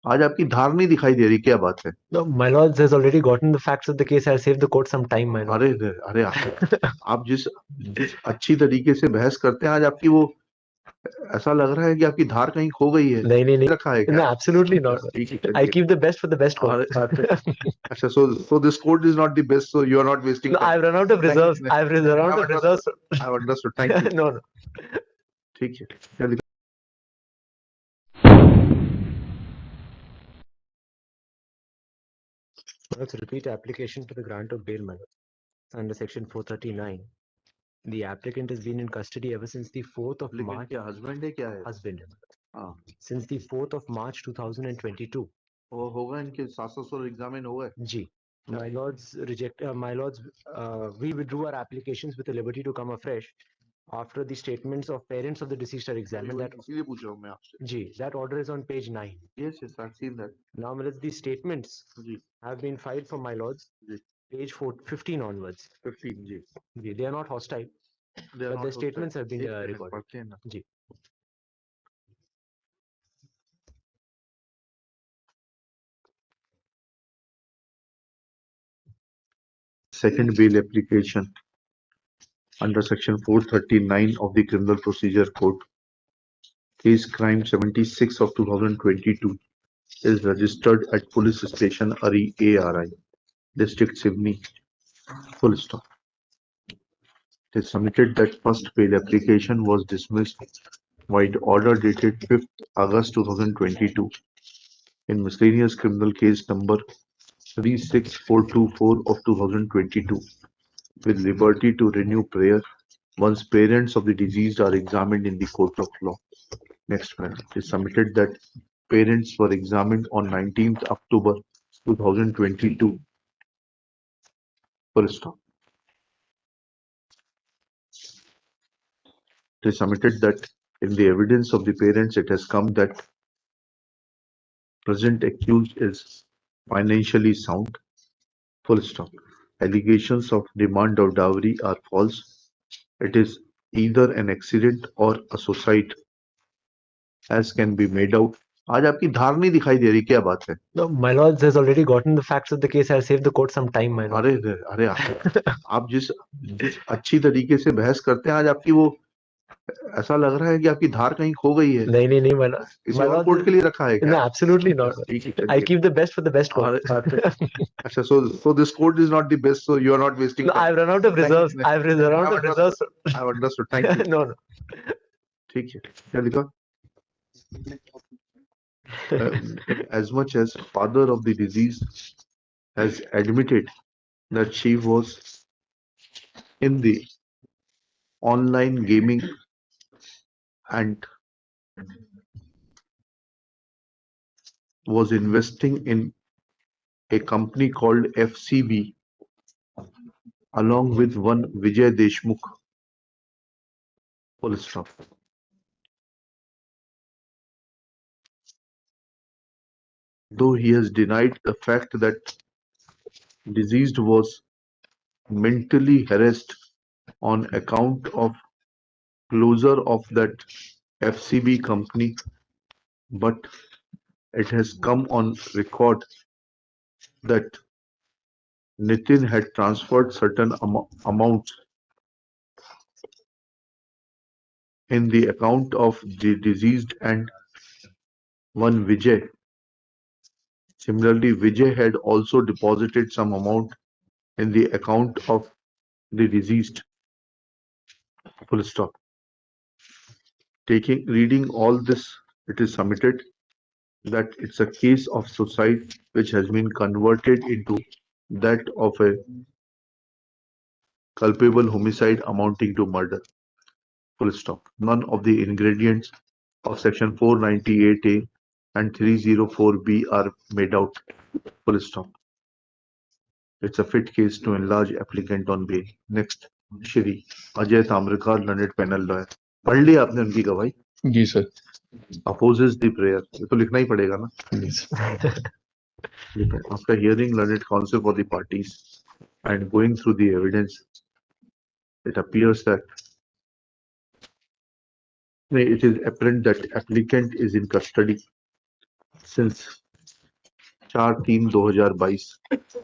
आज आपकी धार नहीं दिखाई दे रही, क्या बात है? No, my lord has already gotten the facts of the case. I'll save the court some time, my lord. अरे आप जिस जिस अच्छी तरीके से बहस करते हैं, आज आपकी वो ऐसा लग रहा है कि आपकी धार कहीं खो गई है। नहीं रखा है no, क्या? absolutely not. ठीक है, I keep the best for the best court. अच्छा, so this code is not the best, so you are not wasting No, time. I've run out of reserves. I've run out of reserves. I've understood. Thank you. No. ठीक है, क्या लिखा? Let's repeat application for the grant of bail, my lord. Under section 439. The applicant has been in custody ever since the 4th of March. क्या husband है, क्या है? Husband. हाँ, Since the 4th of March 2022. वो होगा, इनके 700 examine हो गए G. My lords we withdrew our applications with the liberty to come afresh after the statements of parents of the deceased are examined. That इसीलिए पूछ रहा हूँ मैं आपसे. G. That order is on page 9. Yes, I've seen that. Now, my lords, these statements ji, have been filed for my lords. Ji. Page 15 onwards. 15 ji. G. They are not hostile, but the statements have been recorded. पढ़ते हैं ना. G. Second bail application under section 439 of the Criminal Procedure Code, case crime 76 of 2022, is registered at police station ARI, district Sivni. Full stop. It is submitted that first bail application was dismissed by order dated 5th August 2022 in miscellaneous criminal case number 36424 of 2022, with liberty to renew prayer once parents of the deceased are examined in the court of law. Next paragraph. It is submitted that parents were examined on 19th October 2022. Full stop. It is submitted that in the evidence of the parents, it has come that present accused is financially sound. Full stop. Allegations of demand of dowry are false. It is either an accident or a suicide, as can be made out. आज आपकी धार नहीं दिखाई दे रही, क्या बात है? No, my lord has already gotten the facts of the case. I'll save the court some time, my lord. अरे आप जिस अच्छी तरीके से बहस करते हैं, आज आपकी वो ऐसा लग रहा है कि आपकी धार कहीं खो गई है. नहीं my lord. किसी और कोर्ट के लिए रखा है क्या? No, absolutely not. ठीक है, I keep the best for the best court. अच्छा, so this court is not the best, so you are not wasting No, time. I've run out of reserves. I've run out of reserves. I've understood. Thank you. No. ठीक है, क्या लिखा? As much as father of the deceased has admitted that she was in the online gaming and was investing in a company called FCB along with one Vijay Deshmukh. Full stop. Though he has denied the fact that deceased was mentally harassed on account of closure of that FCB company, but it has come on record that Nitin had transferred certain amounts in the account of the deceased and one Vijay. Similarly, Vijay had also deposited some amount in the account of the deceased. Full stop. Reading all this, it is submitted that it's a case of suicide which has been converted into that of a culpable homicide amounting to murder. Full stop. None of the ingredients of section 498A and 304B are made out. Full stop. It's a fit case to enlarge applicant on bail. Next, Shri Ajay Tamrakar, learned panel lawyer. पढ़ लिया आपने उनकी गवाही? जी sir. Opposes the prayer. ये तो लिखना ही पड़ेगा ना? After hearing learned counsel for the parties and going through the evidence, it appears that it is apparent that applicant is in custody since 4/3/2022।